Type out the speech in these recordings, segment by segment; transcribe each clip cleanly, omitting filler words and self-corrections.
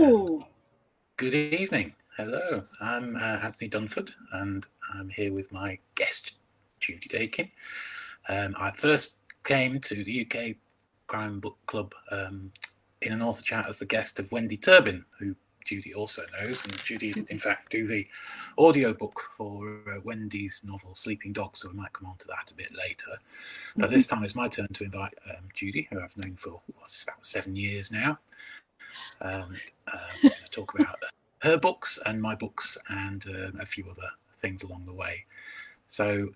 Hello. Good evening. Hello. I'm Anthony Dunford, and I'm here with my guest, Judi Daykin. I first came to the UK Crime Book Club in an author chat as the guest of Wendy Turbin, who Judi also knows. And Judi did, in fact, do the audiobook for Wendy's novel Sleeping Dogs, so we might come on to that a bit later. But this time it's my turn to invite Judi, who I've known for about 7 years now. We're going to talk about her books and my books and a few other things along the way. So,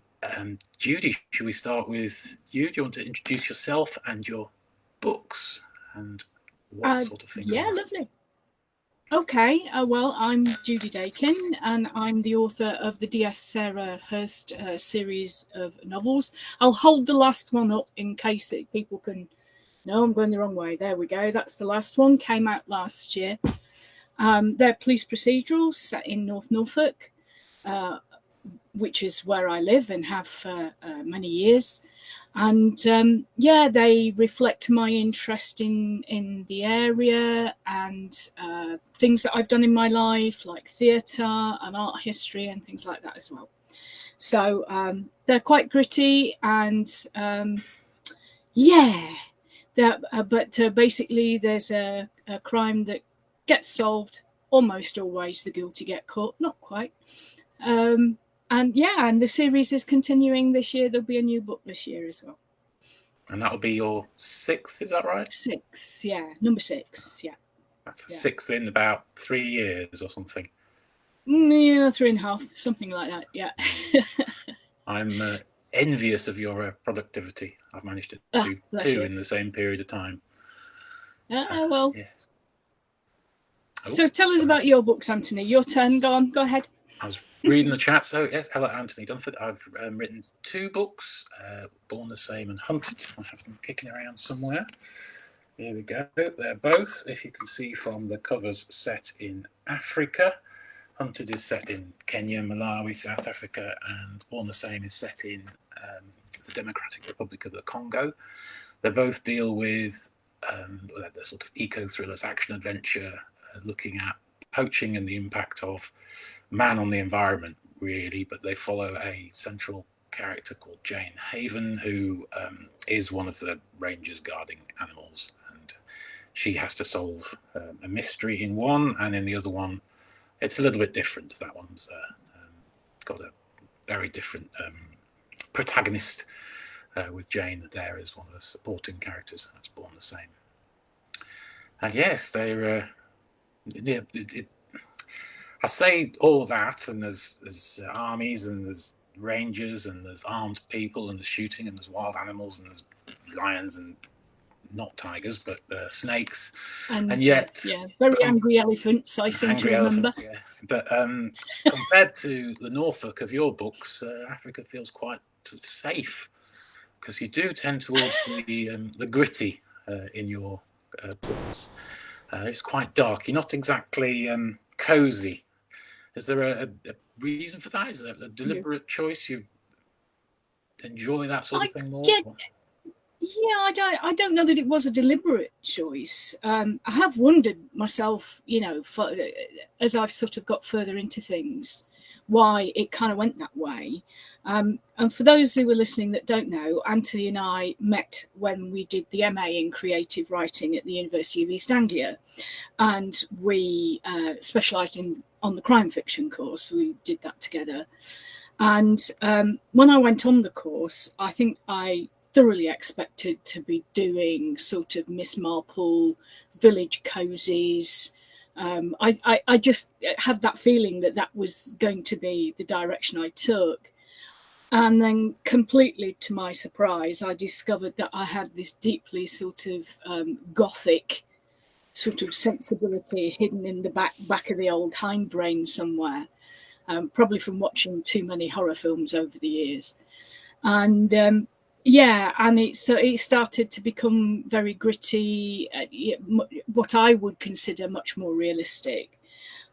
Judi, should we start with you? Do you want to introduce yourself and your books and what sort of thing? Yeah, lovely. Okay, well, I'm Judi Daykin, and I'm the author of the D.S. Sarah Hurst series of novels. I'll hold the last one up in case people can... No, I'm going the wrong way. There we go. That's the last one. Came out last year. They're police procedurals set in North Norfolk, which is where I live and have for many years. And they reflect my interest in the area and things that I've done in my life, like theatre and art history and things like that as well. So they're quite gritty and but basically there's a crime that gets solved. Almost always the guilty get caught, not quite. And the series is continuing this year. There'll be a new book this year as well. And that'll be your 6th, is that right? 6, yeah. Number 6, yeah. That's the 6th in about 3 years or something. Yeah, 3.5, something like that, yeah. I'm envious of your productivity. I've managed to do 2 in the same period of time. Yes. So tell us about your books, Anthony. Your turn. Go on. Go ahead. I was reading the chat. So yes, hello, Antony Dunford. I've written 2 books, Born the Same and Hunted. I have them kicking around somewhere. Here we go. They're both, if you can see from the covers, set in Africa. Hunted is set in Kenya, Malawi, South Africa, and Born the Same is set in the Democratic Republic of the Congo. They both deal with the sort of eco-thrillers, action-adventure, looking at poaching and the impact of man on the environment, really, but they follow a central character called Jane Haven, who is one of the rangers guarding animals, and she has to solve a mystery in one, and in the other one it's a little bit different. That one's got a very different protagonist, with Jane there as one of the supporting characters. That's Born the Same. And yes, they're I say all that, and there's armies, and there's rangers, and there's armed people, and there's shooting, and there's wild animals, and there's lions, and not tigers, but snakes, and yet very angry elephants. I seem to remember. Yeah. But compared to the Norfolk of your books, Africa feels quite safe, because you do tend towards the gritty in your books. It's quite dark. You're not exactly cozy. Is there a reason for that? Is that a deliberate choice? You enjoy that sort of thing more? Yeah, I don't know that it was a deliberate choice. I have wondered myself, as I've sort of got further into things, why it kind of went that way. And for those who are listening that don't know, Antony and I met when we did the MA in creative writing at the University of East Anglia, and we specialised on the crime fiction course. We did that together. And when I went on the course, I think I thoroughly expected to be doing sort of Miss Marple, village cozies. I just had that feeling that was going to be the direction I took. And then completely to my surprise, I discovered that I had this deeply sort of gothic sort of sensibility hidden in the back of the old hindbrain somewhere, probably from watching too many horror films over the years. And and it started to become very gritty, what I would consider much more realistic.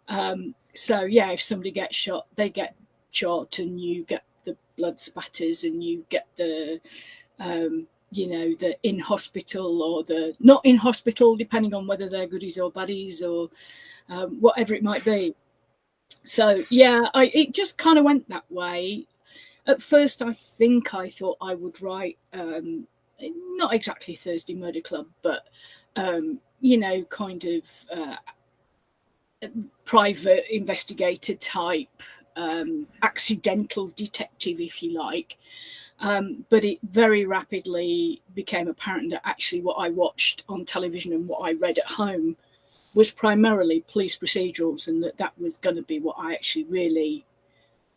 If somebody gets shot, they get shot, and you get the blood spatters, and you get the you know, the in hospital or the not in hospital, depending on whether they're goodies or baddies or whatever it might be. So yeah, it just kind of went that way. At first, I think I thought I would write not exactly Thursday Murder Club, but you know, kind of private investigator type, accidental detective, if you like. But it very rapidly became apparent that actually what I watched on television and what I read at home was primarily police procedurals, and that was going to be what I actually really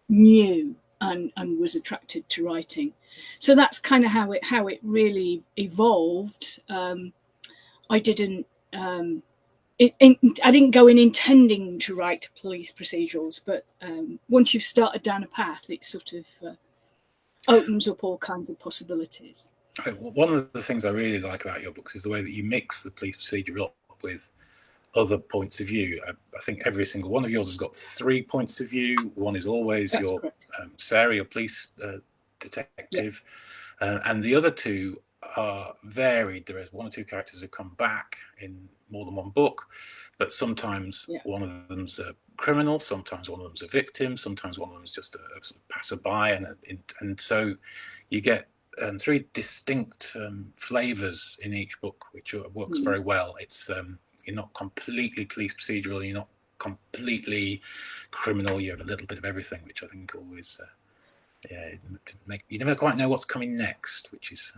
knew and was attracted to writing. So that's kind of how it really evolved. I didn't I didn't go in intending to write police procedurals, but once you've started down a path, it sort of opens up all kinds of possibilities. One of the things I really like about your books is the way that you mix the police procedure up with other points of view. I think every single one of yours has got 3 points of view. One is always That's your correct. Sarah, your police detective, and the other two are varied. There is 1 or 2 characters who come back in more than one book, but sometimes one of them's a criminal, sometimes one of them's a victim, sometimes one of them is just a sort of passerby, and so you get 3 distinct flavours in each book, which works very well. It's you're not completely police procedural, you're not completely criminal, you have a little bit of everything, which I think always you never quite know what's coming next, which is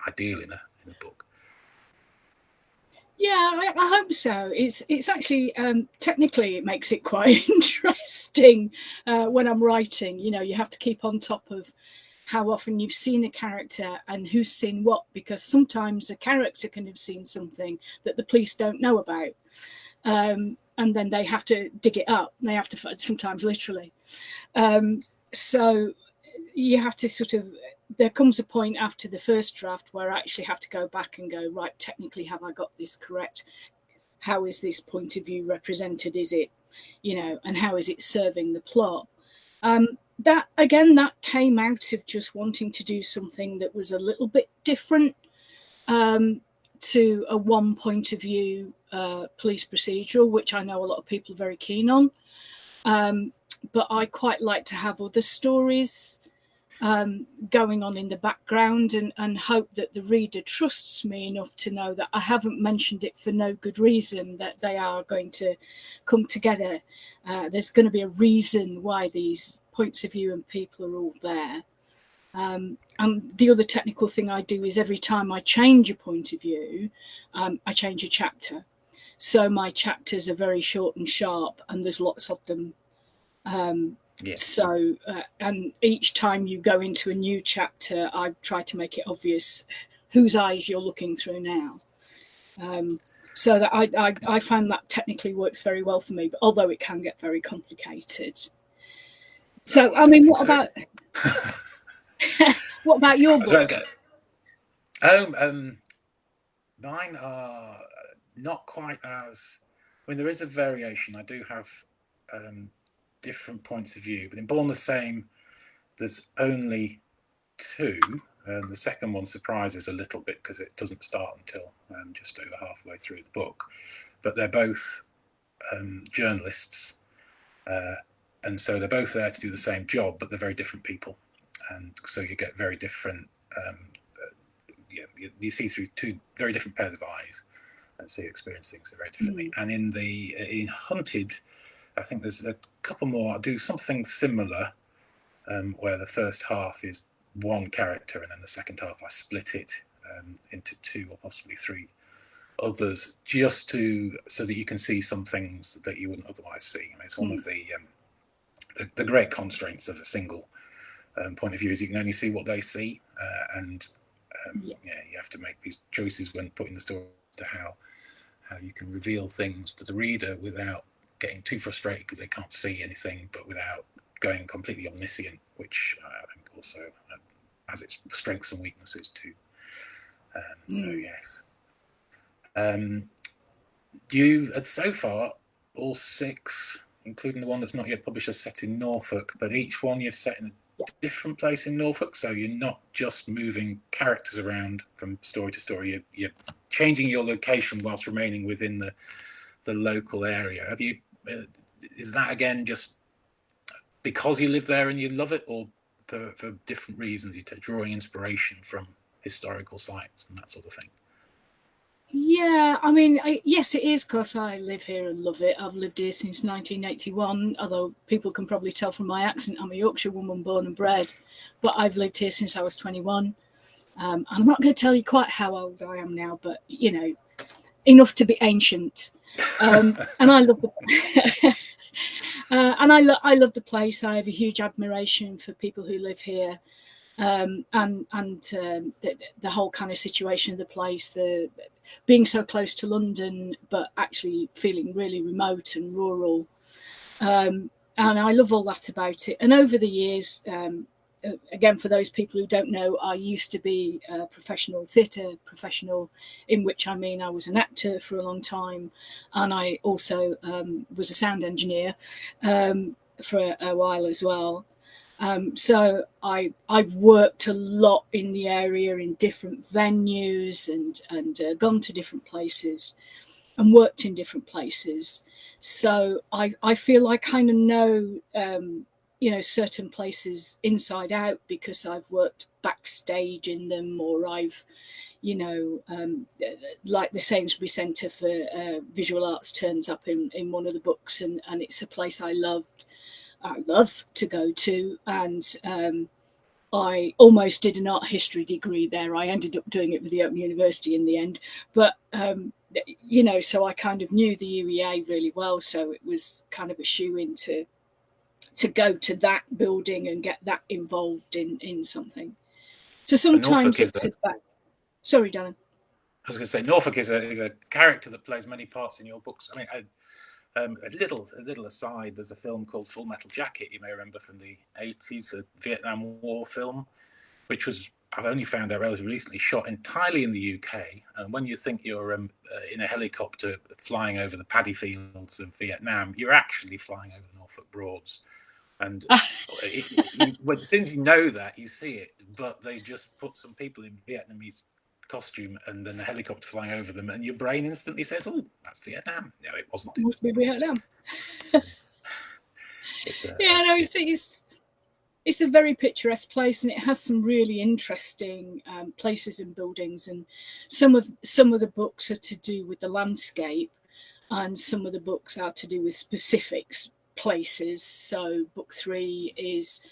ideal in a book. Yeah, I hope so. It's actually technically it makes it quite interesting when I'm writing. You know, you have to keep on top of how often you've seen a character and who's seen what, because sometimes a character can have seen something that the police don't know about, and then they have to dig it up. They have to, sometimes literally. So you have to sort of, there comes a point after the first draft where I actually have to go back and go, right, technically, have I got this correct? How is this point of view represented? Is it, you know, and how is it serving the plot? That again, that came out of just wanting to do something that was a little bit different to a one point of view police procedural, which I know a lot of people are very keen on. But I quite like to have other stories going on in the background, and hope that the reader trusts me enough to know that I haven't mentioned it for no good reason, that they are going to come together. There's going to be a reason why these points of view and people are all there. And the other technical thing I do is every time I change a point of view, I change a chapter. So my chapters are very short and sharp, and there's lots of them. So, and each time you go into a new chapter, I try to make it obvious whose eyes you're looking through now. So that I find that technically works very well for me, but although it can get very complicated. So, I mean, what about what about your book? Mine are not quite as. I mean, there is a variation. I do have different points of view, but in Born the Same, there's only 2. The second one surprises a little bit because it doesn't start until just over halfway through the book. But they're both journalists, and so they're both there to do the same job, but they're very different people, and so you get very different. You see through 2 very different pairs of eyes, and so you experience things very differently. And in Hunted, I think there's a couple more. I do something similar, where the first half is one character, and then the second half I split it into 2 or possibly 3 others, just so that you can see some things that you wouldn't otherwise see. I mean, it's one of the great constraints of a single point of view is you can only see what they see, and you have to make these choices when putting the story to how you can reveal things to the reader without getting too frustrated because they can't see anything, but without going completely omniscient, which I think also has its strengths and weaknesses too. So yes, you so far all 6, including the one that's not yet published, are set in Norfolk, but each one you've set in a different place in Norfolk, so you're not just moving characters around from story to story. You're changing your location whilst remaining within the local area. Have you? Is that again just because you live there and you love it, or for different reasons? You're drawing inspiration from historical sites and that sort of thing. Yeah, I mean, yes, it is because I live here and love it. I've lived here since 1981, although people can probably tell from my accent I'm a Yorkshire woman born and bred, but I've lived here since I was 21. I'm not going to tell you quite how old I am now, but, you know, enough to be ancient. And I love the I love the place. I have a huge admiration for people who live here. And the whole kind of situation of the place, the being so close to London, but actually feeling really remote and rural. And I love all that about it. And over the years, again, for those people who don't know, I used to be a professional theatre professional, in which I mean I was an actor for a long time. And I also was a sound engineer for a while as well. So I've worked a lot in the area in different venues and gone to different places and worked in different places. So I feel I kind of know, you know, certain places inside out because I've worked backstage in them, or I've, you know, like the Sainsbury Centre for Visual Arts turns up in one of the books, and it's a place I love to go to. And I almost did an art history degree there. I ended up doing it with the Open University in the end. But, you know, so I kind of knew the UEA really well. So it was kind of a shoe-in to go to that building and get that involved in something. So sometimes it's about... Sorry, Darren. I was going to say, Norfolk is a character that plays many parts in your books. I mean, a little aside, there's a film called Full Metal Jacket, you may remember from the 80s, a Vietnam War film, which was, I've only found out relatively recently, shot entirely in the UK. And when you think you're in a helicopter flying over the paddy fields of Vietnam, you're actually flying over Norfolk Broads. And as soon as you know that, you see it, but they just put some people in Vietnamese costume and then the helicopter flying over them, and your brain instantly says, "Oh, that's Vietnam." No, it wasn't. It must be Vietnam. It's a very picturesque place, and it has some really interesting places and buildings. And some of the books are to do with the landscape, and some of the books are to do with specific places. So book 3 is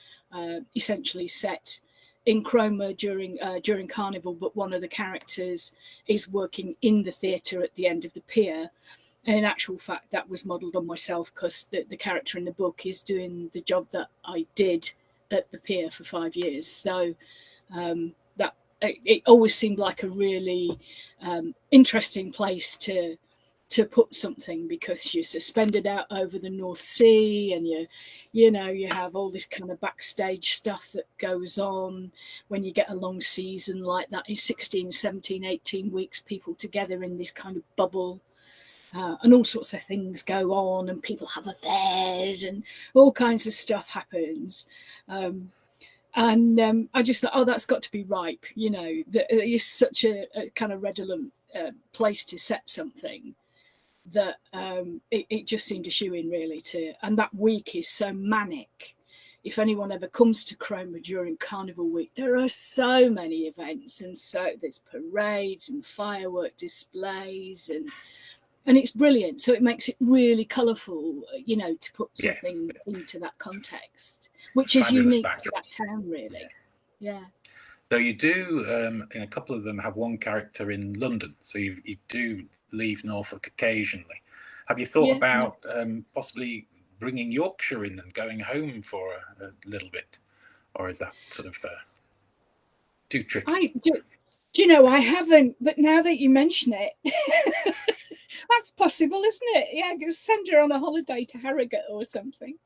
essentially set in Cromer during Carnival, but one of the characters is working in the theatre at the end of the pier. And in actual fact, that was modelled on myself, because the character in the book is doing the job that I did at the pier for 5 years. So that it always seemed like a really interesting place to put something, because you're suspended out over the North Sea, and you have all this kind of backstage stuff that goes on when you get a long season like that. Is 16, 17, 18 weeks, people together in this kind of bubble. And all sorts of things go on, and people have affairs, and all kinds of stuff happens. And I just thought, oh, that's got to be ripe. That is such a kind of redolent place to set something, that it just seemed a shoe-in really to. And that week is so manic. If anyone ever comes to Cromer during Carnival week, there are so many events, and so there's parades and firework displays, and it's brilliant. So it makes it really colourful, to put something into that context, which is unique to that town, really. Yeah. Though you do, in a couple of them, have one character in London, so you do leave Norfolk occasionally. Have you thought about possibly bringing Yorkshire in and going home for a little bit, or is that sort of too tricky? I haven't, but now that you mention it, that's possible, isn't it? Yeah, send her on a holiday to Harrogate or something.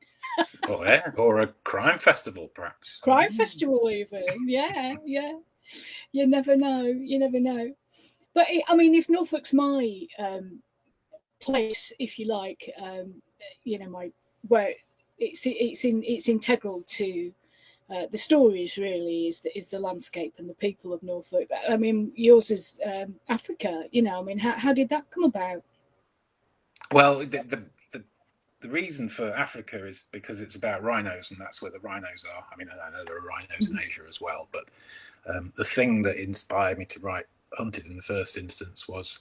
or a crime festival, perhaps. Crime festival, even. Yeah. You never know. But if Norfolk's my place, if you like, where it's integral to The stories really is the landscape and the people of Norfolk. I mean, yours is Africa. You know, I mean, how did that come about? Well, the reason for Africa is because it's about rhinos, and that's where the rhinos are. I mean, I know there are rhinos in Asia as well, but the thing that inspired me to write Hunted in the first instance was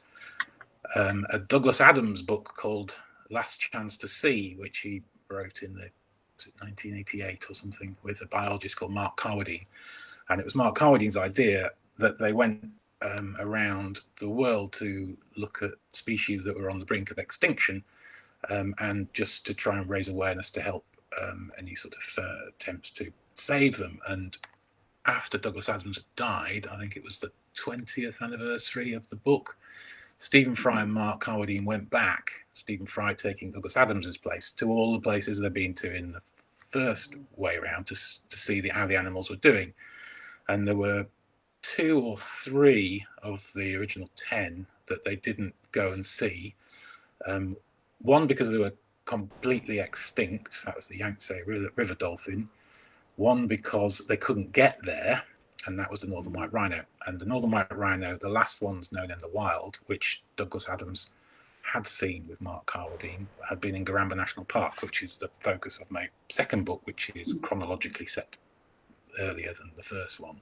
a Douglas Adams book called Last Chance to See, which he wrote in 1988 or something, with a biologist called Mark Carwadine. And it was Mark Carwadine's idea that they went around the world to look at species that were on the brink of extinction, and just to try and raise awareness to help any sort of attempts to save them. And after Douglas Adams had died, I think it was the 20th anniversary of the book, Stephen Fry and Mark Carwadine went back, Stephen Fry taking Douglas Adams's place, to all the places they'd been to in the first way around to see how the animals were doing. And there were 2 or 3 of the original 10 that they didn't go and see. One because they were completely extinct, that was the Yangtze River dolphin. One because they couldn't get there, and that was the northern white rhino. And the northern white rhino, the last ones known in the wild, which Douglas Adams had seen with Mark Carwadine, had been in Garamba National Park, which is the focus of my second book, which is chronologically set earlier than the first one.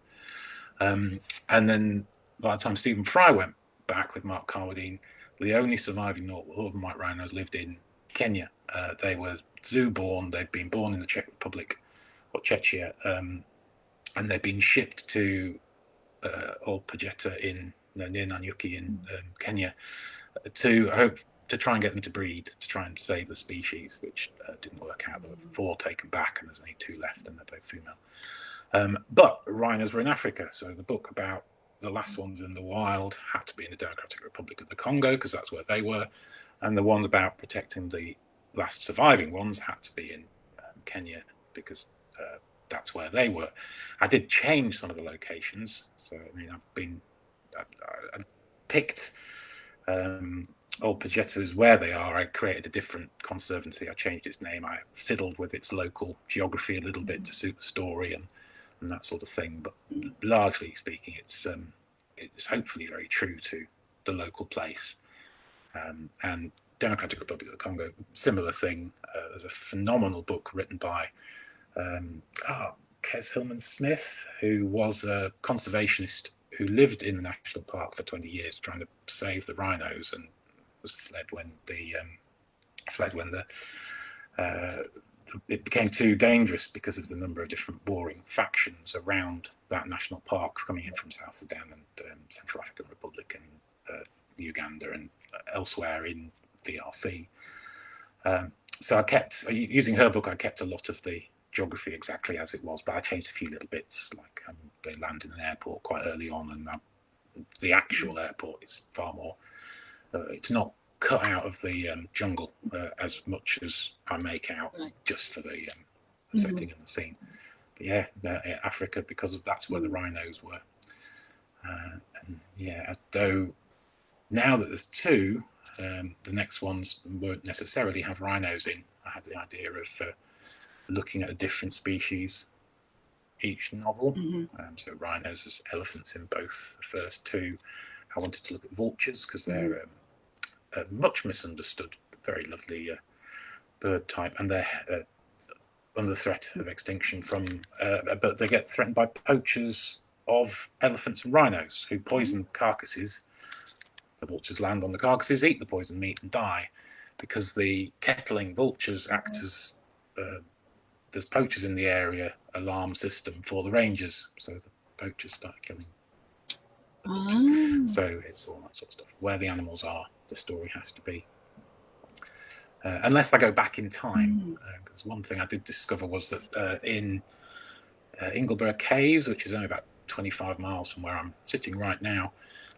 And then by the time Stephen Fry went back with Mark Carwadine, the only surviving northern white rhinos lived in Kenya. They were zoo-born. They'd been born in the Czech Republic, or Czechia, and they'd been shipped to Old Pajeta near Nanyuki in Kenya to try and get them to breed, to try and save the species, which didn't work out. There were 4 taken back, and there's only 2 left, and they're both female. But rhinos were in Africa, so the book about the last ones in the wild had to be in the Democratic Republic of the Congo, because that's where they were, and the ones about protecting the last surviving ones had to be in Kenya, because that's where they were. I did change some of the locations, so I mean, I picked Old Pajeta is where they are. I created a different conservancy. I changed its name. I fiddled with its local geography a little bit to suit the story and that sort of thing. But largely speaking, it's hopefully very true to the local place. And Democratic Republic of the Congo, similar thing. There's a phenomenal book written by Kes Hillman Smith, who was a conservationist who lived in the national park for 20 years trying to save the rhinos, and was fled when it became too dangerous because of the number of different warring factions around that national park coming in from South Sudan and Central African Republic and Uganda and elsewhere in DRC. So I kept, using her book, I kept a lot of the geography exactly as it was, but I changed a few little bits, like they land in an airport quite early on, and the actual airport is far more, it's not cut out of the jungle as much as I make out, just for the setting and the scene. But yeah, Africa, because of that's where the rhinos were. And yeah, though now that there's 2, the next ones won't necessarily have rhinos in. I had the idea of looking at a different species each novel. So rhinos, as elephants in both the first 2. I wanted to look at vultures because they're a much misunderstood, very lovely bird type, and they're under threat of extinction but they get threatened by poachers of elephants and rhinos who poison carcasses. The vultures land on the carcasses, eat the poisoned meat, and die, because the kettling vultures act as there's poachers in the area alarm system for the rangers, so the poachers start killing. So it's all that sort of stuff. Where the animals are, the story has to be. Unless I go back in time, because one thing I did discover was that in Ingleborough Caves, which is only about 25 miles from where I'm sitting right now,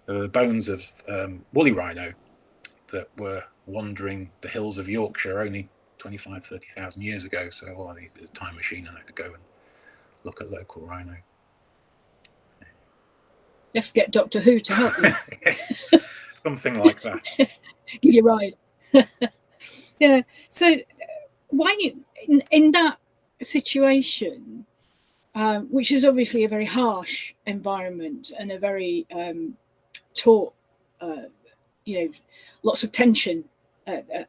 there were the bones of woolly rhino that were wandering the hills of Yorkshire only 25, 30,000 years ago. So I need a time machine and I could go and look at local rhino. You have to get Doctor Who to help you. Yes, something like that. Give you a ride. Yeah. So why in that situation, which is obviously a very harsh environment and a very taut, lots of tension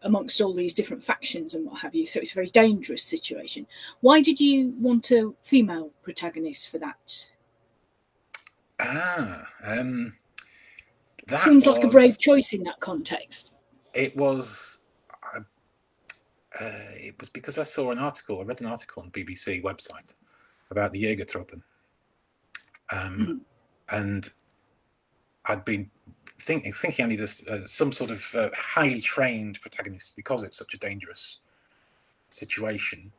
amongst all these different factions and what have you. So it's a very dangerous situation. Why did you want a female protagonist for that? That Seems like a brave was choice in that context. it was it was because I read an article on BBC website about the Jägertruppen, and I'd been thinking I needed some sort of highly trained protagonist because it's such a dangerous situation.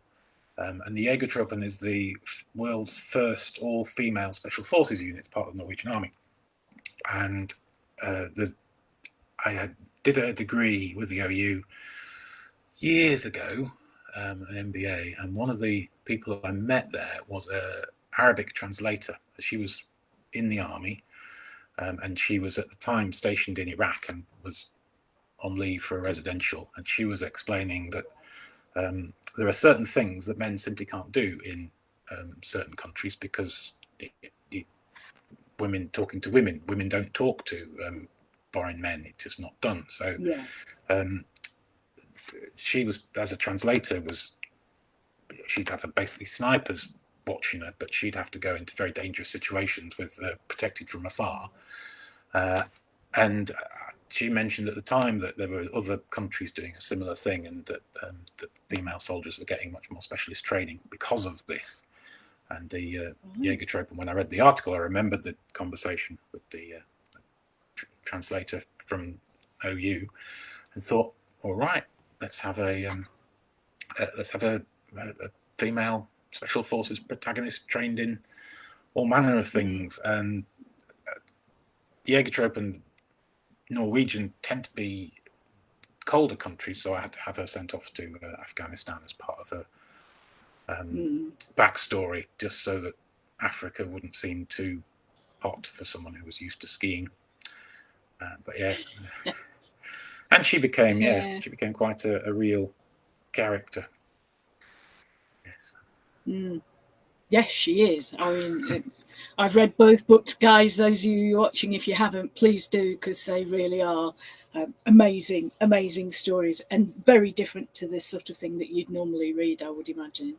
And the Jägertruppen is the world's first all-female special forces unit, part of the Norwegian Army. And I did a degree with the OU years ago, an MBA, and one of the people I met there was an Arabic translator. She was in the army, and she was at the time stationed in Iraq and was on leave for a residential. And she was explaining that there are certain things that men simply can't do in certain countries because women talking to women don't talk to foreign men. It's just not done. So she was, as a translator, she'd have basically snipers watching her, but she'd have to go into very dangerous situations with protected from afar. And she mentioned at the time that there were other countries doing a similar thing, and that female soldiers were getting much more specialist training because of this. And the Jägertruppen, when I read the article, I remembered the conversation with the translator from OU, and thought, all right, let's have a female special forces protagonist trained in all manner of things. And Jägertruppen Norwegian tend to be colder countries, so I had to have her sent off to Afghanistan as part of her backstory, just so that Africa wouldn't seem too hot for someone who was used to skiing. But yeah, and she became quite a real character. Yes. Yes, she is. I mean, I've read both books, guys. Those of you watching, if you haven't, please do, because they really are amazing, amazing stories, and very different to this sort of thing that you'd normally read, I would imagine.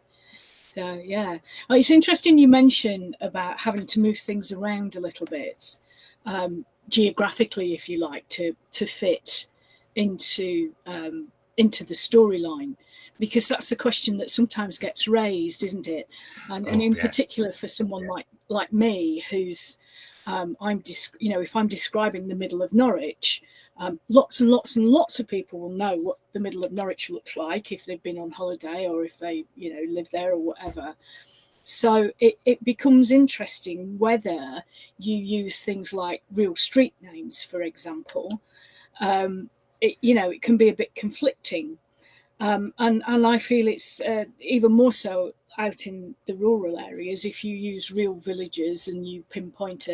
So yeah, it's interesting you mention about having to move things around a little bit, geographically, if you like, to fit into the storyline, because that's a question that sometimes gets raised, isn't it? And in particular for someone like me, who's if I'm describing the middle of Norwich, lots and lots and lots of people will know what the middle of Norwich looks like if they've been on holiday or if they live there or whatever. So it becomes interesting whether you use things like real street names, for example. It can be a bit conflicting. And I feel it's even more so out in the rural areas. If you use real villages and you pinpoint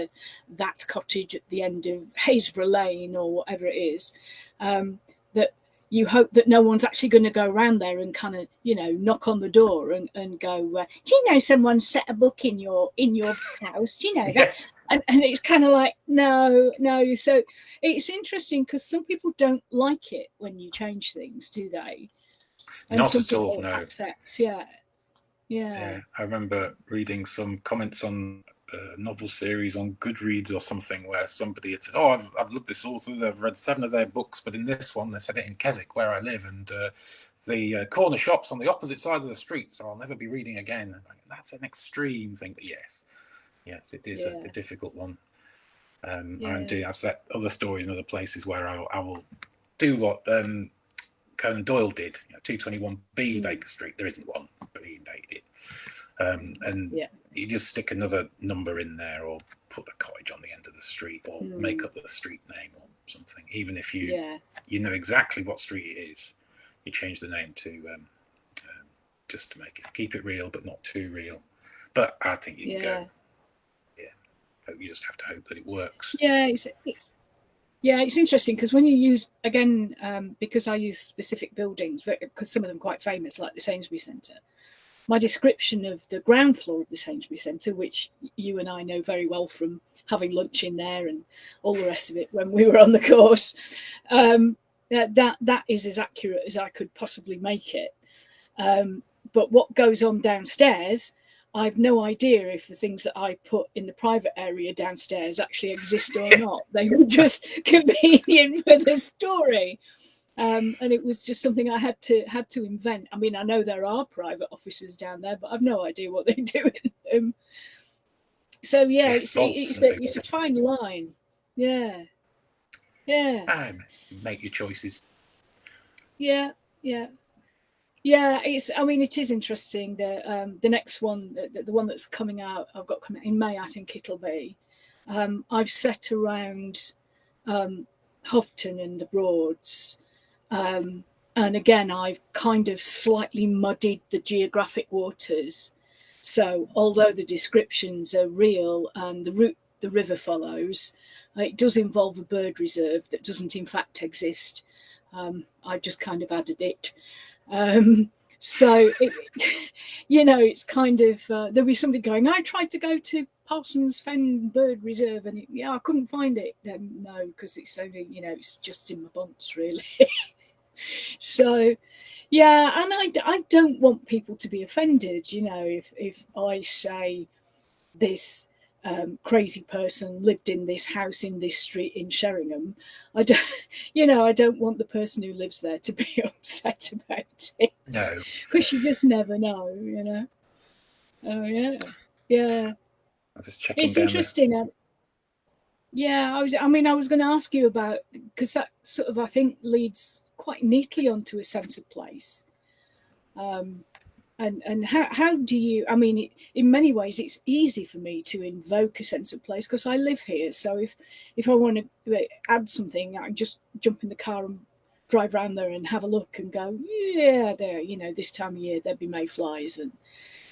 that cottage at the end of Haysborough Lane or whatever it is, that you hope that no one's actually going to go around there and kind of knock on the door and go, do you know someone set a book in your house? Do you know that? Yes. And it's kind of like, no. So it's interesting because some people don't like it when you change things, do they? And Not some at all, people no. accept, yeah. I remember reading some comments on a novel series on Goodreads or something where somebody had said, "Oh, I've loved this author. I've read 7 of their books, but in this one they said it in Keswick, where I live, and the corner shop's on the opposite side of the street, so I'll never be reading again." That's an extreme thing, but yes, it is a difficult one. I've set other stories in other places where I will do what Conan Doyle did, 221B Baker Street. There isn't one, but he made it. And you just stick another number in there, or put a cottage on the end of the street, or make up the street name or something. Even if you know exactly what street it is, you change the name to just to keep it real, but not too real. But I think you can go. You just have to hope that it works. It's interesting because when you use, again, because I use specific buildings, because some of them are quite famous, like the Sainsbury's Centre, my description of the ground floor of the Sainsbury's Centre, which you and I know very well from having lunch in there and all the rest of it when we were on the course, that is as accurate as I could possibly make it. But what goes on downstairs, I've no idea if the things that I put in the private area downstairs actually exist or not. They were just convenient for the story. And it was just something I had to invent. I mean, I know there are private offices down there, but I've no idea what they do in them. So yeah, Yes, it's a fine line. Yeah, yeah. Make your choices. Yeah. It's. I mean, it is interesting. The next one, the one that's coming out, I've got coming in May. I think it'll be. I've set around Houghton and the Broads. And again, I've kind of slightly muddied the geographic waters. So although the descriptions are real and the route the river follows, it does involve a bird reserve that doesn't in fact exist. I've just kind of added it. So, it's kind of, there'll be somebody going, I tried to go to Parsons Fen Bird Reserve and I couldn't find it. No, because it's only, it's just in my bunts, really. So, yeah, and I don't want people to be offended, if I say this crazy person lived in this house in this street in Sheringham. I don't want the person who lives there to be upset about it. No, because you just never know. Oh yeah. I'm just checking. It's down interesting. I was going to ask you about, because that sort of I think leads quite neatly onto a sense of place. And how do you, in many ways it's easy for me to invoke a sense of place because I live here. So if I want to add something, I can just jump in the car and drive around there and have a look and go, yeah, there, this time of year there'd be mayflies and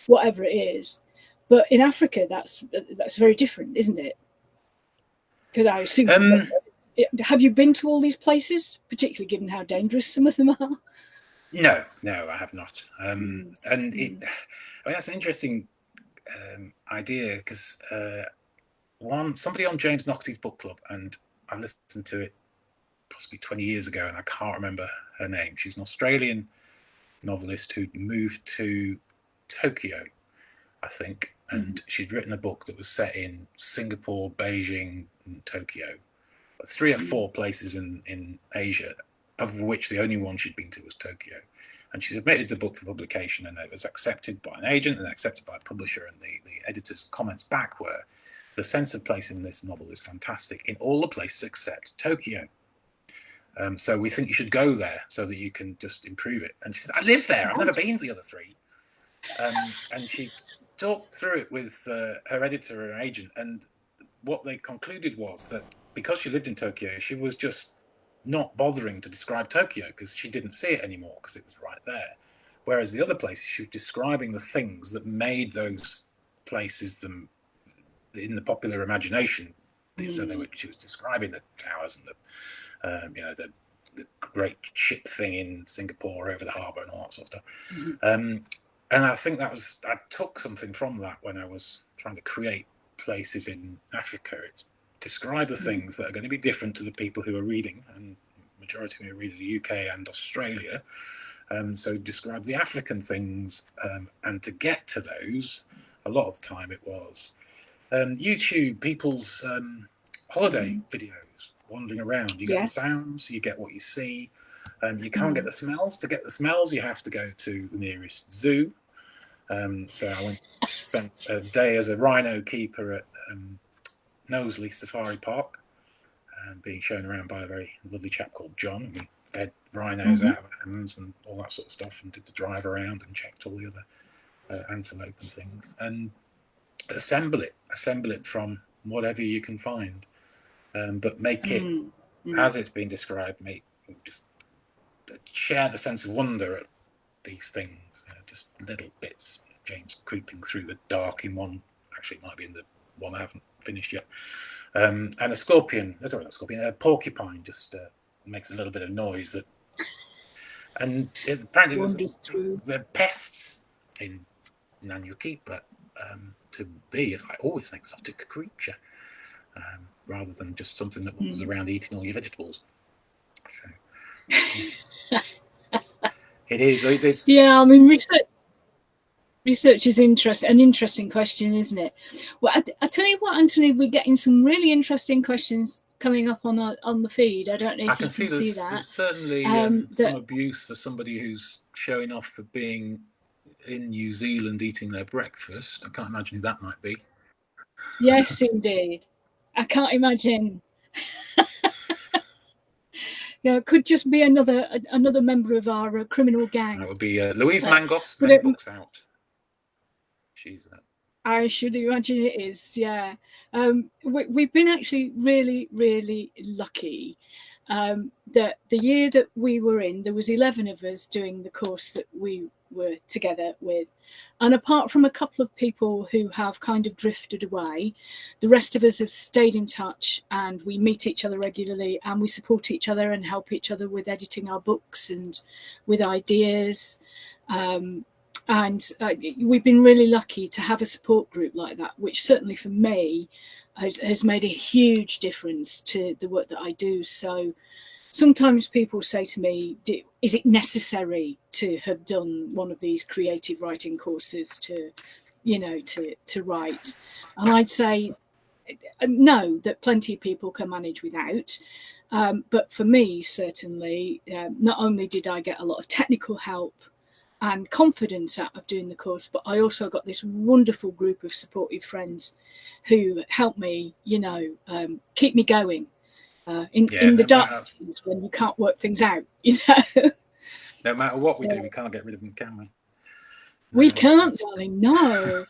whatever it is. But in Africa, that's very different, isn't it? Because I assume, have you been to all these places, particularly given how dangerous some of them are? No, I have not. And that's an interesting idea because somebody on James Noxty's book club, and I listened to it possibly 20 years ago, and I can't remember her name. She's an Australian novelist who moved to Tokyo, I think, and she'd written a book that was set in Singapore, Beijing, and Tokyo, 3 or 4 places in Asia, of which the only one she'd been to was Tokyo. And she submitted the book for publication, and it was accepted by an agent and accepted by a publisher. And the editor's comments back were, the sense of place in this novel is fantastic in all the places except Tokyo. So we think you should go there so that you can just improve it. And she said, I live there. I've never been to the other 3. And she talked through it with her editor and agent. And what they concluded was that because she lived in Tokyo, she was just not bothering to describe Tokyo because she didn't see it anymore because it was right there. Whereas the other places, she was describing the things that made those places them in the popular imagination. So she was describing the towers and the great ship thing in Singapore over the harbour and all that sort of stuff. And I think I took something from that when I was trying to create places in Africa. It's describe the things that are going to be different to the people who are reading, and majority who are reading the UK and Australia. So describe the African things, and to get to those, a lot of the time it was YouTube, people's holiday videos, wandering around. You get the sounds, you get what you see. You can't get the smells. To get the smells, you have to go to the nearest zoo. So I spent a day as a rhino keeper at Knowsley Safari Park, being shown around by a very lovely chap called John. And we fed rhinos out of our hands and all that sort of stuff, and did the drive around and checked all the other antelope and things, and assemble it from whatever you can find, but make it as it's been described. Just share the sense of wonder at these things, just little bits. James creeping through the dark in one. Actually, it might be in the one I haven't finished yet. And a scorpion. Sorry, not a scorpion. A porcupine just makes a little bit of noise. And apparently they're pests in none your keeper. To be, as I always think, exotic creature, rather than just something that was around eating all your vegetables. So, yeah. It is. It's Yeah, I mean, research is an interesting question, isn't it? Well, I tell you what, Anthony, we're getting some really interesting questions coming up on the feed. I don't know I if you can can see see there's that. certainly some abuse for somebody who's showing off for being in New Zealand eating their breakfast. I can't imagine who that might be. Yes, indeed. I can't imagine. Yeah, it could just be another member of our criminal gang. That would be Louise Mangos. But Many books out. She's I should imagine it is, yeah. We've been actually really, really lucky that the year that we were in, there was 11 of us doing the course that we were together with. And apart from a couple of people who have kind of drifted away, the rest of us have stayed in touch, and we meet each other regularly, and we support each other and help each other with editing our books and with ideas. And we've been really lucky to have a support group like that, which certainly for me has made a huge difference to the work that I do. So sometimes people say to me, is it necessary to have done one of these creative writing courses to write? And I'd say no, that plenty of people can manage without. But for me, certainly, not only did I get a lot of technical help and confidence out of doing the course, but I also got this wonderful group of supportive friends who helped me, keep me going in the dark times when you can't work things out. No matter what we do, we can't get rid of them, can we? We can't, darling. No.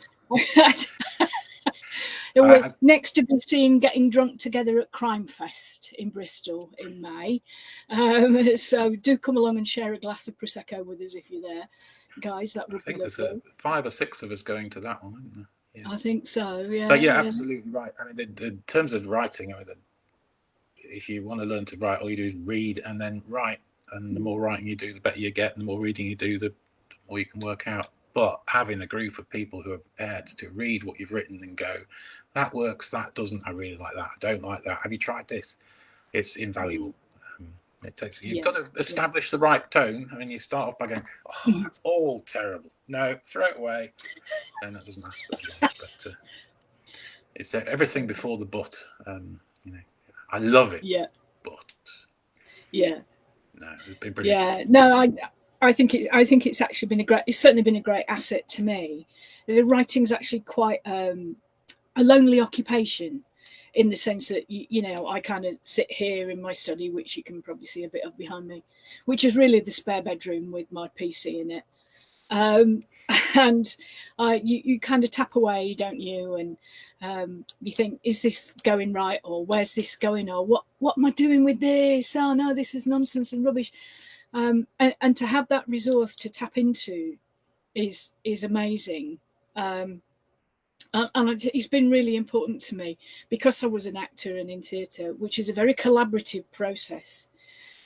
We're next to be seen getting drunk together at Crime Fest in Bristol in May. So do come along and share a glass of Prosecco with us if you're there, guys. That would be lovely. There's 5 or 6 of us going to that one, isn't there? Yeah. I think so, yeah. But yeah, absolutely right. I mean, in terms of writing, if you want to learn to write, all you do is read and then write. And the more writing you do, the better you get. And the more reading you do, the more you can work out. But having a group of people who are prepared to read what you've written and go, that works, that doesn't, I really like that, I don't like that, have you tried this? It's invaluable. It takes, you've got to establish the right tone. I mean, you start off by going, oh, that's all terrible. No, throw it away. And that doesn't last very long. But it's everything before the but. I love it. Yeah. But. Yeah. No, it's been brilliant. Yeah. No, I think it's actually been it's certainly been a great asset to me. The writing's actually quite a lonely occupation, in the sense that I kind of sit here in my study, which you can probably see a bit of behind me, which is really the spare bedroom with my PC in it. And you kind of tap away, don't you? And you think, is this going right, or where's this going, or what am I doing with this? Oh no, this is nonsense and rubbish. And to have that resource to tap into is amazing. And it's been really important to me, because I was an actor and in theatre, which is a very collaborative process.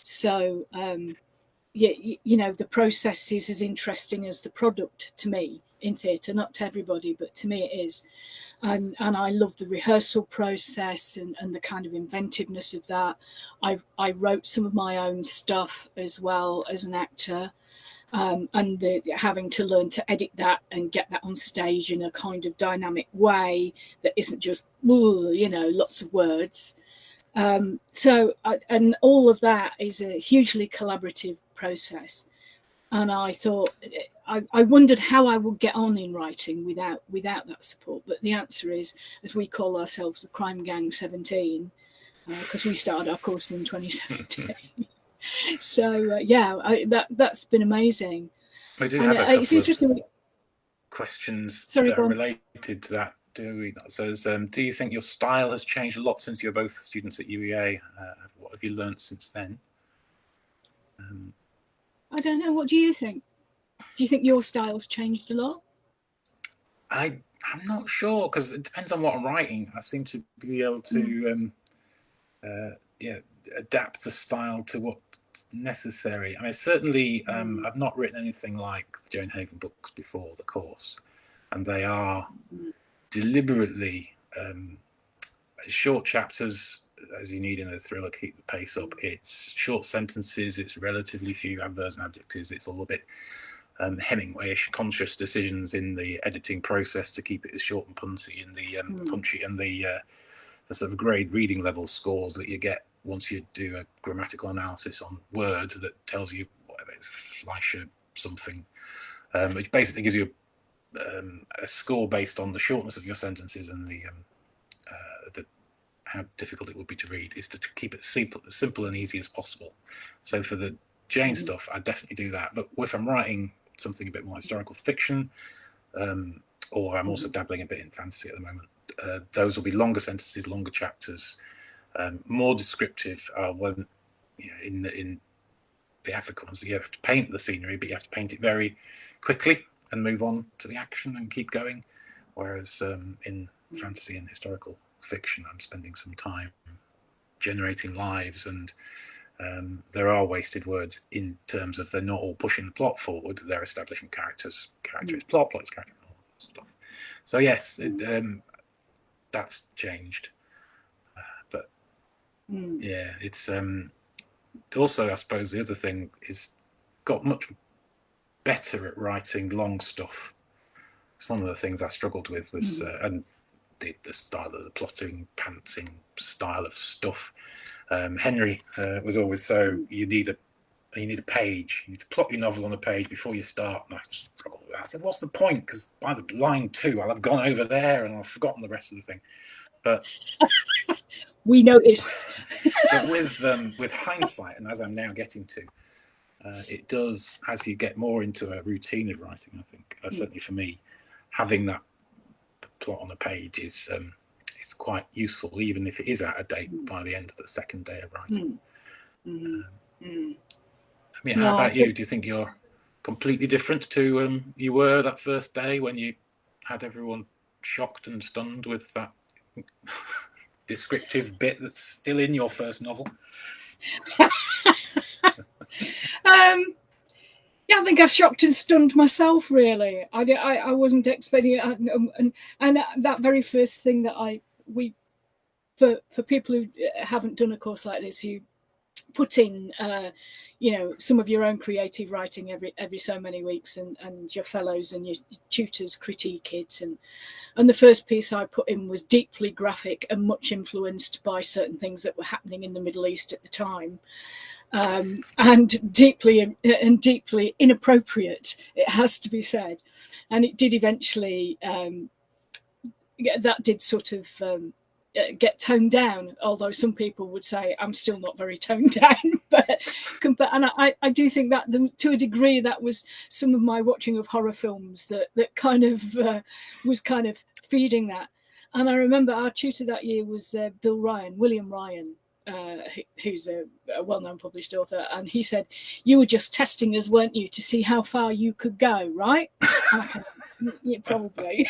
So the process is as interesting as the product to me in theatre, not to everybody, but to me it is. And I love the rehearsal process and the kind of inventiveness of that. I wrote some of my own stuff as well as an actor. And having to learn to edit that and get that on stage in a kind of dynamic way that isn't just lots of words. So and all of that is a hugely collaborative process. And I thought, I wondered how I would get on in writing without that support. But the answer is, as we call ourselves, the Crime Gang 17, because we started our course in 2017. So that's been amazing. We do have a couple of questions that are related to that, do we? So, do you think your style has changed a lot since you're both students at UEA? What have you learned since then? I don't know. What do you think? Do you think your style's changed a lot? I'm not sure, because it depends on what I'm writing. I seem to be able to adapt the style to what's necessary. I mean, certainly I've not written anything like the Joan Haven books before the course, and they are deliberately short chapters, as you need in a thriller, keep the pace up. It's short sentences, it's relatively few adverbs and adjectives. It's all a bit Hemingway-ish, conscious decisions in the editing process to keep it as short and punchy, and the sort of grade reading level scores that you get once you do a grammatical analysis on Word that tells you whatever Fleischer something, which basically gives you a score based on the shortness of your sentences and the how difficult it would be to read, is to keep it as simple and easy as possible. So for the Jane stuff, I definitely do that. But if I'm writing something a bit more historical fiction, or I'm also dabbling a bit in fantasy at the moment, those will be longer sentences, longer chapters, more descriptive. When in the African ones, you have to paint the scenery, but you have to paint it very quickly and move on to the action and keep going. Whereas in fantasy and historical fiction, I'm spending some time generating lives, and there are wasted words in terms of they're not all pushing the plot forward, they're establishing characters is plot is character, all that stuff. So yes, that's changed, but yeah, it's also, I suppose the other thing is got much better at writing long stuff. It's one of the things I struggled with was and the style of the plotting, pantsing style of stuff. Henry was always so you need a page. You need to plot your novel on a page before you start. And I struggled with that. I said, what's the point? Because by the line 2, I'll have gone over there and I've forgotten the rest of the thing. But we noticed. But with hindsight, and as I'm now getting to, it does, as you get more into a routine of writing, I think, certainly for me, having that plot on a page is quite useful, even if it is out of date by the end of the second day of writing. I mean, how about you? Do you think you're completely different to you were that first day when you had everyone shocked and stunned with that descriptive bit that's still in your first novel? Yeah, I think I shocked and stunned myself, really. I wasn't expecting it. And that very first thing that for people who haven't done a course like this, you put in some of your own creative writing every so many weeks, and your fellows and your tutors critique it, and the first piece I put in was deeply graphic and much influenced by certain things that were happening in the Middle East at the time, and deeply inappropriate, it has to be said. And it did eventually that did sort of get toned down, although some people would say I'm still not very toned down. And I do think that to a degree that was some of my watching of horror films that kind of was kind of feeding that. And I remember our tutor that year was William Ryan, who's a well-known published author, and he said, you were just testing us, weren't you, to see how far you could go, right? Yeah, probably.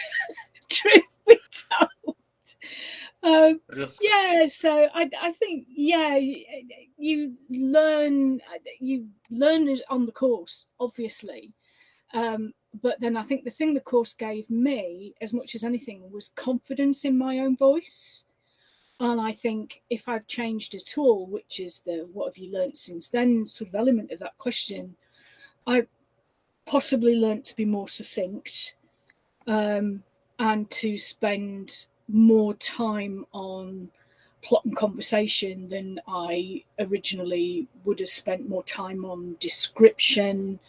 Truth be told. So I think you learn on the course, obviously, but then I think the thing the course gave me as much as anything was confidence in my own voice. And I think if I've changed at all, which is the what have you learned since then sort of element of that question, I possibly learned to be more succinct, and to spend more time on plot and conversation than I originally would have spent more time on description,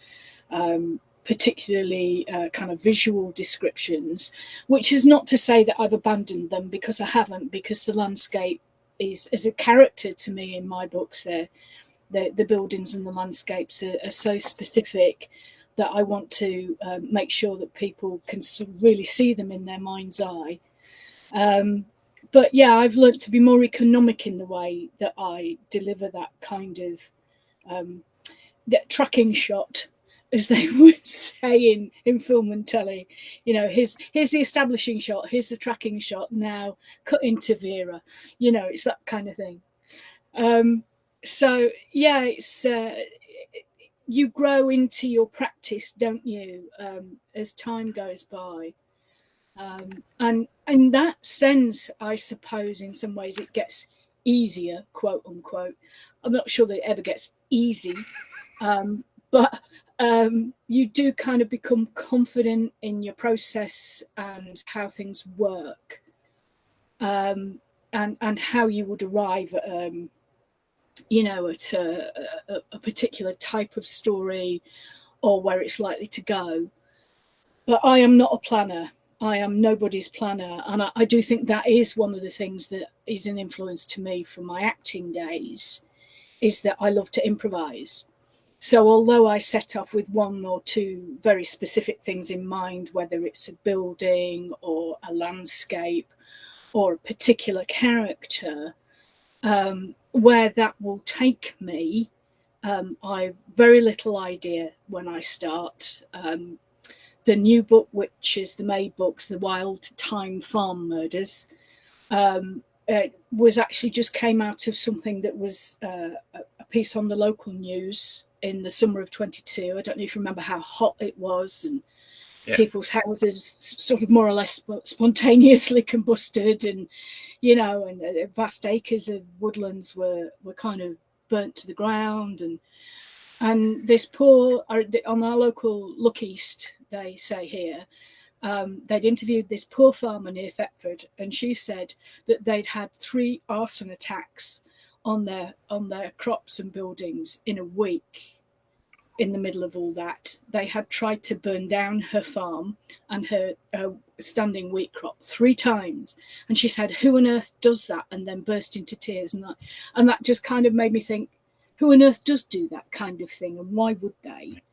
particularly kind of visual descriptions, which is not to say that I've abandoned them, because I haven't, because the landscape is a character to me in my books. The buildings and the landscapes are so specific that I want to make sure that people can really see them in their mind's eye. But yeah, I've learned to be more economic in the way that I deliver that kind of that tracking shot, as they would say in film and telly. Here's the establishing shot, here's the tracking shot, now cut into Vera. It's that kind of thing. So yeah, it's you grow into your practice, don't you, as time goes by. And in that sense, I suppose in some ways it gets easier, quote unquote. I'm not sure that it ever gets easy, but you do kind of become confident in your process and how things work, and how you would arrive at at a particular type of story or where it's likely to go. But I am not a planner. I am nobody's planner. And I do think that is one of the things that is an influence to me from my acting days, is that I love to improvise. So although I set off with one or two very specific things in mind, whether it's a building or a landscape or a particular character, where that will take me, I've very little idea when I start. The new book, which is the May books, The Wild Thyme Farm Murders, it was actually just came out of something that was a piece on the local news in the summer of 22. I don't know if you remember how hot it was, and people's houses sort of more or less spontaneously combusted, and and vast acres of woodlands were kind of burnt to the ground, and this poor, on our local Look East, they say here, they'd interviewed this poor farmer near Thetford, and she said that they'd had 3 arson attacks on their crops and buildings in a week. In the middle of all that, they had tried to burn down her farm and her standing wheat crop 3 times, and she said, "Who on earth does that?" And then burst into tears, and that just kind of made me think, who on earth does do that kind of thing, and why would they?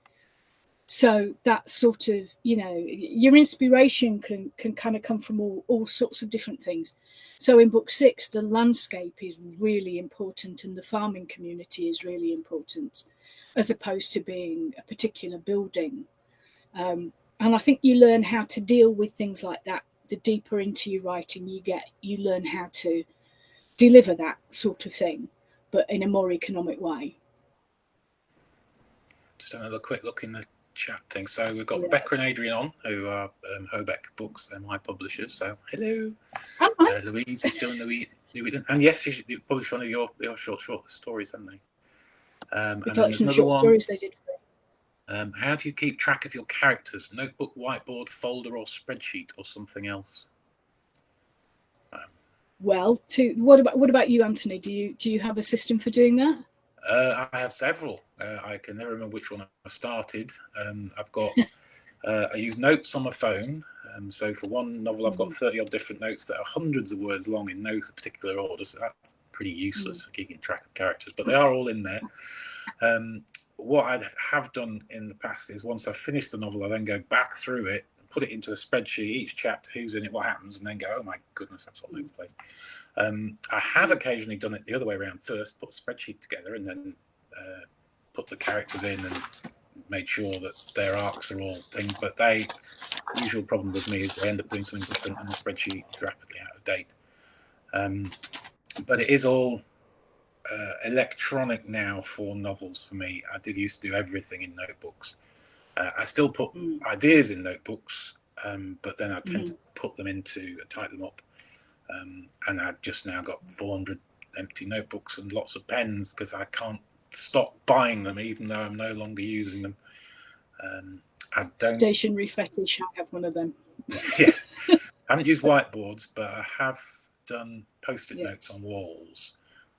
So that sort of, your inspiration can kind of come from all sorts of different things. So in book 6, the landscape is really important, and the farming community is really important, as opposed to being a particular building. And I think you learn how to deal with things like that. The deeper into your writing you get, you learn how to deliver that sort of thing, but in a more economic way. Just another quick look in the chat thing. So we've got Rebecca and Adrian on, who are Hobeck Books. They're my publishers. So hello. Louise is still in New England. And yes, you published one of your short stories, haven't they? The collection of short stories they did. How do you keep track of your characters? Notebook, whiteboard, folder, or spreadsheet, or something else? Well, what about you, Antony? Do you have a system for doing that? I have several. I can never remember which one I started. I've got. I use notes on my phone. So for one novel, I've got 30 odd different notes that are hundreds of words long in no particular order. So that's pretty useless for keeping track of characters, but they are all in there. What I have done in the past is, once I've finished the novel, I then go back through it, put it into a spreadsheet, each chapter, who's in it, what happens, and then go, oh my goodness, that's all over the place. I have occasionally done it the other way around. First, put a spreadsheet together, and then put the characters in and made sure that their arcs are all things. But the usual problem with me is I end up doing something different, and the spreadsheet is rapidly out of date. But it is all electronic now for novels for me. I did used to do everything in notebooks. I still put ideas in notebooks, but then I tend to put them type them up. And I've just now got 400 empty notebooks and lots of pens, because I can't stop buying them, even though I'm no longer using them. Stationery fetish, I have one of them. Yeah, I haven't used whiteboards, but I have done post-it notes on walls.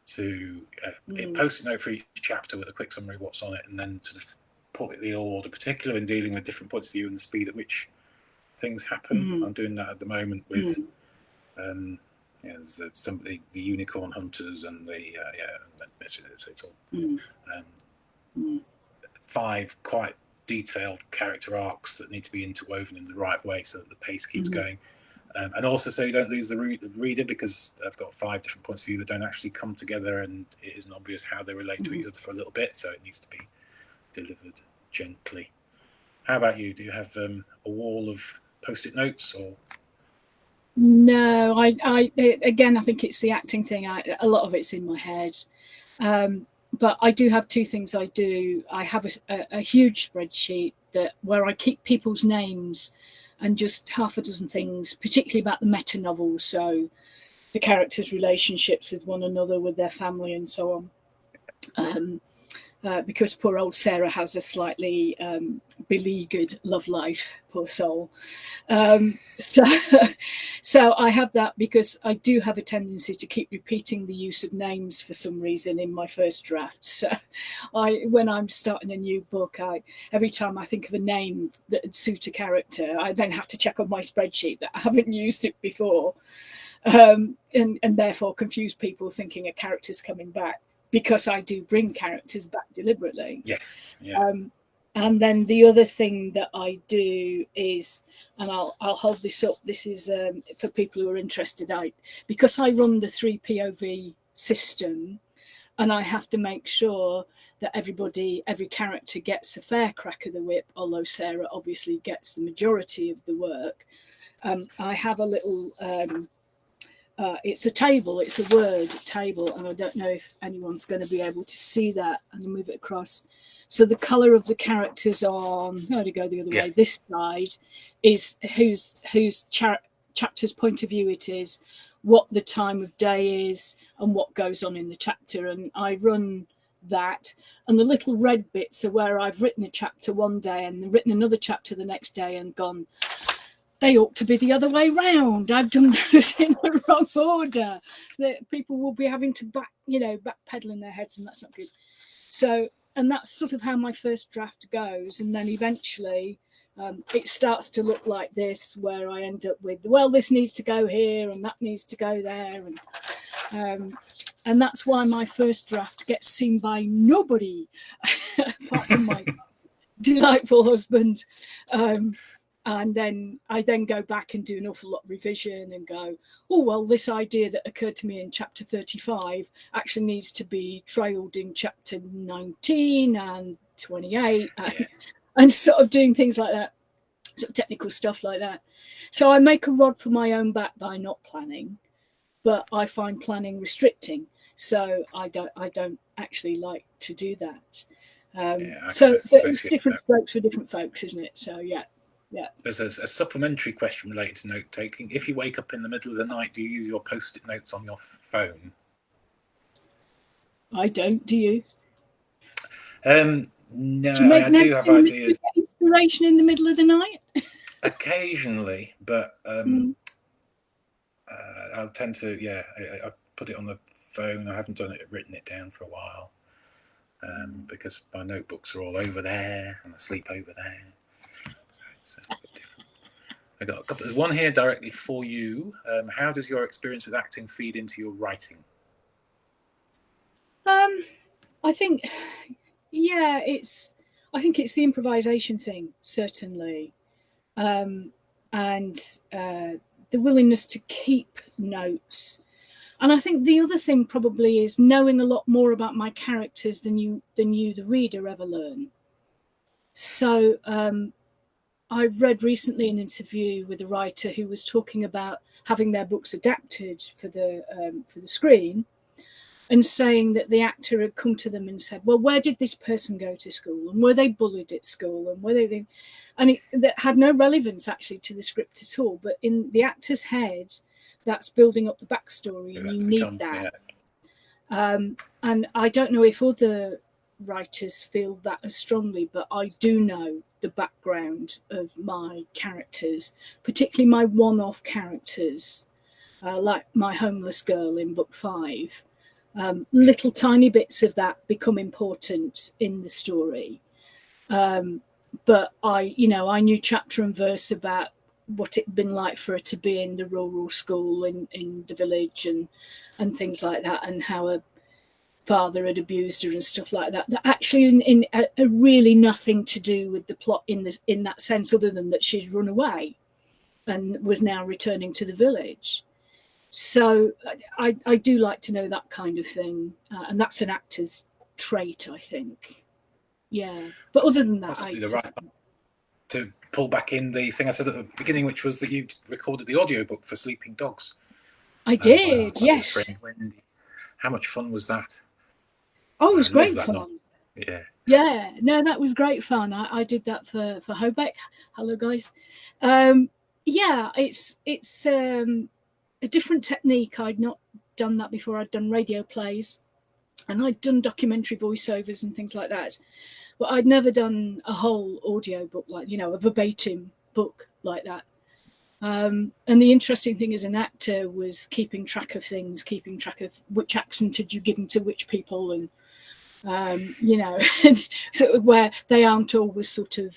To a post-it note for each chapter with a quick summary of what's on it, and then sort of put it in the order, particularly in dealing with different points of view and the speed at which things happen. I'm doing that at the moment with there's the unicorn hunters and so it's all 5 quite detailed character arcs that need to be interwoven in the right way so that the pace keeps going. And also so you don't lose the reader, because I've got 5 different points of view that don't actually come together, and it isn't obvious how they relate to each other for a little bit, so it needs to be delivered gently. How about you? Do you have a wall of post-it notes? Or no, I again, I think it's the acting thing. A lot of it's in my head, but I do have 2 things I do. I have a huge spreadsheet where I keep people's names and just half a dozen things, particularly about the meta novels. So the characters' relationships with one another, with their family, and so on. Because poor old Sarah has a slightly beleaguered love life, poor soul. So, so I have that because I do have a tendency to keep repeating the use of names for some reason in my first draft. So, when I'm starting a new book, every time I think of a name that would suit a character, I then have to check on my spreadsheet that I haven't used it before, and therefore confuse people thinking a character's coming back. Because I do bring characters back deliberately. Yes. Yeah. And then the other thing that I do is, and I'll hold this up. This is for people who are interested. Because I run the 3 POV system, and I have to make sure that every character gets a fair crack of the whip. Although Sarah obviously gets the majority of the work. I have a little. It's a table, it's a word table, and I don't know if anyone's going to be able to see that, and I'll move it across. So the colour of the characters on, how to go the other way, this side is whose chapter's point of view it is, what the time of day is, and what goes on in the chapter. And I run that, and the little red bits are where I've written a chapter one day and written another chapter the next day and gone, they ought to be the other way round. I've done those in the wrong order. That people will be having to backpedal in their heads, and that's not good. So, and that's sort of how my first draft goes, and then eventually it starts to look like this, where I end up with, well, this needs to go here and that needs to go there, and that's why my first draft gets seen by nobody apart from my delightful husband. And then I go back and do an awful lot of revision and go, oh, well, this idea that occurred to me in chapter 35 actually needs to be trailed in chapter 19 and 28, and sort of doing things like that, sort of technical stuff like that. So I make a rod for my own back by not planning, but I find planning restricting. So I don't actually like to do that. So it's different strokes for different folks, isn't it? So yeah. There's a supplementary question related to note taking. If you wake up in the middle of the night, do you use your post-it notes on your phone? I don't. Do you? No, do you make I notes do have ideas. Do you get inspiration in the middle of the night? Occasionally, but I'll tend to, I put it on the phone. I haven't written it down for a while, because my notebooks are all over there and I sleep over there. It's a bit different. I got a couple. There's one here directly for you. How does your experience with acting feed into your writing? I think, I think it's the improvisation thing, certainly, and the willingness to keep notes. And I think the other thing probably is knowing a lot more about my characters than you, the reader, ever learn. So I read recently an interview with a writer who was talking about having their books adapted for the screen, and saying that the actor had come to them and said, well, where did this person go to school, and were they bullied at school, and were they, and that had no relevance actually to the script at all, but in the actor's head that's building up the backstory, and you need that. And I don't know if other writers feel that as strongly, but I do know the background of my characters, particularly my one-off characters, like my homeless girl in book 5. Little tiny bits of that become important in the story. But I knew chapter and verse about what it'd been like for her to be in the rural school in the village, and things like that, and how a father had abused her and stuff like that. That actually in really nothing to do with the plot in that sense, other than that she'd run away and was now returning to the village. So I do like to know that kind of thing, and that's an actor's trait, I think. Yeah, but other than that, possibly the right to pull back in the thing I said at the beginning, which was that you recorded the audiobook for Sleeping Dogs. I did, yes. How much fun was that? Oh, it was great fun. Yeah, no, that was great fun. I did that for Hobeck. Hello, guys. Yeah, it's a different technique. I'd not done that before. I'd done radio plays, and I'd done documentary voiceovers and things like that. But I'd never done a whole audio book, like, you know, a verbatim book like that. And the interesting thing as an actor was keeping track of things, keeping track of which accent had you given to which people, and you know, sort of where they aren't always sort of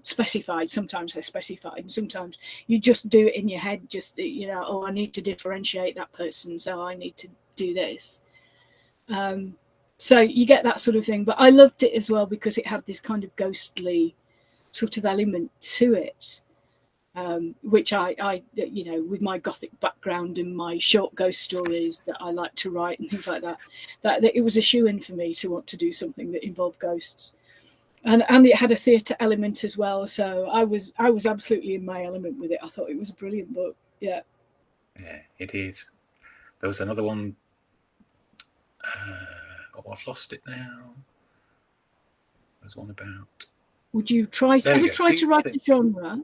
specified. Sometimes they're specified, and sometimes you just do it in your head. Just, you know, oh, I need to differentiate that person, so I need to do this. So you get that sort of thing. But I loved it as well because it had this kind of ghostly sort of element to it. Which I, you know, with my Gothic background and my short ghost stories that I like to write and things like that, that it was a shoo-in for me to want to do something that involved ghosts, and it had a theatre element as well. So I was absolutely in my element with it. I thought it was a brilliant book. Yeah, it is. There was another one. Oh, I've lost it now. There's one about. Would you try to write a genre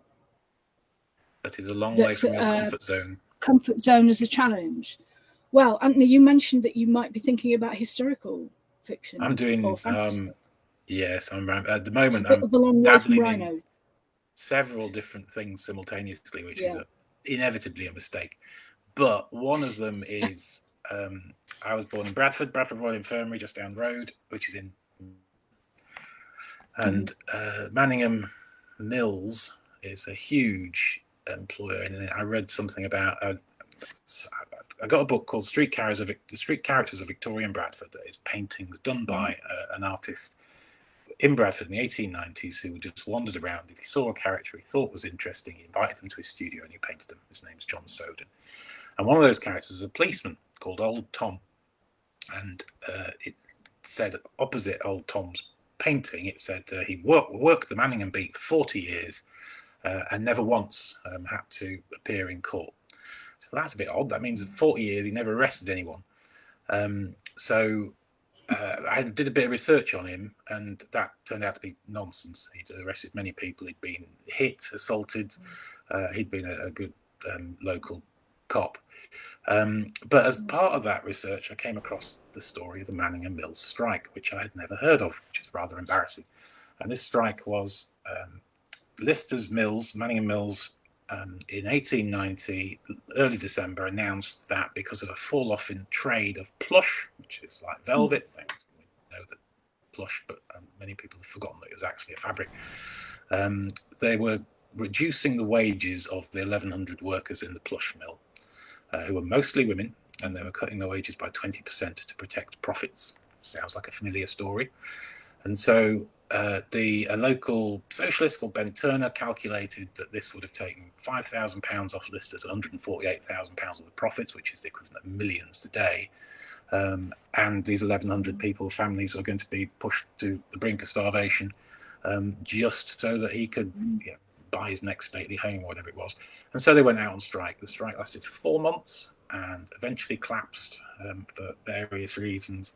that is a long way from your comfort zone? Comfort zone as a challenge. Well, Antony, you mentioned that you might be thinking about historical fiction. I'm doing or fantasy. Yes, I'm at the moment. I'm dabbling in several different things simultaneously, which is inevitably a mistake. But one of them is I was born in Bradford Royal Infirmary, just down the road, which is in, and Manningham Mills is a huge employer, and I read something about. I got a book called Street Characters of Victorian Bradford. That is paintings done by an artist in Bradford in the 1890s who just wandered around. If he saw a character he thought was interesting, he invited them to his studio and he painted them. His name's John Soden. And one of those characters was a policeman called Old Tom. And it said opposite Old Tom's painting, it said he worked the Manningham beat for 40 years and never once had to appear in court. So that's a bit odd. That means 40 years he never arrested anyone. So I did a bit of research on him, and that turned out to be nonsense. He'd arrested many people. He'd been hit, assaulted. He'd been a good local cop. But as part of that research, I came across the story of the Manningham Mills strike, which I had never heard of, which is rather embarrassing. And this strike was Lister's Mills, Manningham Mills, in 1890, early December, announced that because of a fall off in trade of plush, which is like velvet, we know that plush, but many people have forgotten that it was actually a fabric, they were reducing the wages of the 1,100 workers in the plush mill, who were mostly women, and they were cutting their wages by 20% to protect profits. Sounds like a familiar story. And so a local socialist called Ben Turner calculated that this would have taken £5,000 off Lister's £148,000 of the profits, which is the equivalent of millions today. And these 1,100 people, families, were going to be pushed to the brink of starvation just so that he could buy his next stately home or whatever it was. And so they went out on strike. The strike lasted for 4 months and eventually collapsed for various reasons.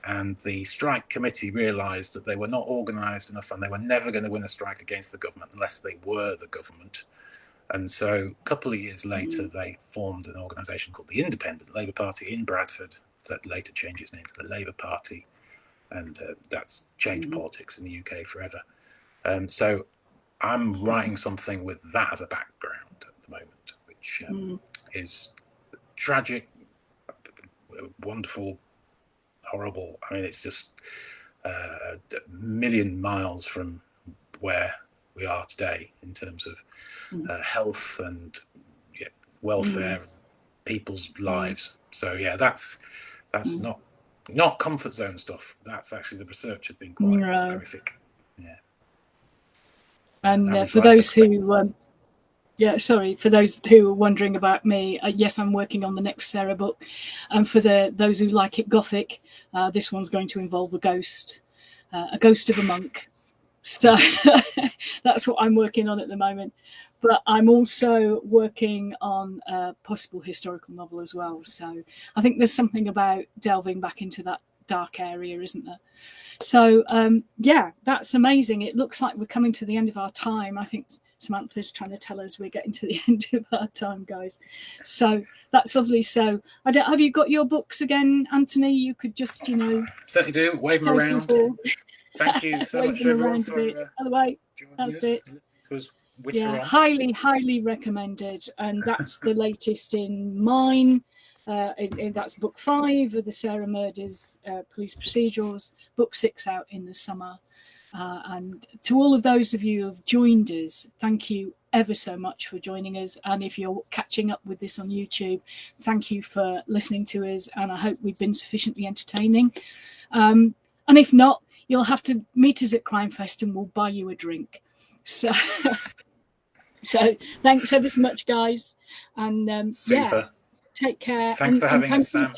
And the strike committee realised that they were not organised enough and they were never going to win a strike against the government unless they were the government. And so a couple of years later, they formed an organisation called the Independent Labour Party in Bradford that later changed its name to the Labour Party. And that's changed politics in the UK forever. So I'm writing something with that as a background at the moment, which is tragic, wonderful, horrible. I mean, it's just a million miles from where we are today in terms of health and welfare, and people's lives. So yeah, that's not comfort zone stuff. That's actually, the research has been quite horrific. Yeah. And for those who for those who are wondering about me, yes, I'm working on the next Sarah book, and for those who like it gothic, this one's going to involve a ghost of a monk. So that's what I'm working on at the moment. But I'm also working on a possible historical novel as well. So I think there's something about delving back into that dark area, isn't there? So yeah, that's amazing. It looks like we're coming to the end of our time. I think Samantha's trying to tell us we're getting to the end of our time, guys. So that's lovely. So have you got your books again, Anthony? You could just, you know, certainly do. Wave them around. Thank you so much, everyone, for by the way, that's it. Yeah, highly recommended. And that's the latest in mine. That's book 5 of the Sarah Murders Police Procedurals, book 6 out in the summer. And to all of those of you who have joined us, thank you ever so much for joining us. And if you're catching up with this on YouTube, thank you for listening to us. And I hope we've been sufficiently entertaining. And if not, you'll have to meet us at Crime Fest and we'll buy you a drink. So, so thanks ever so much, guys. And yeah, take care. Thanks for having us, Sam.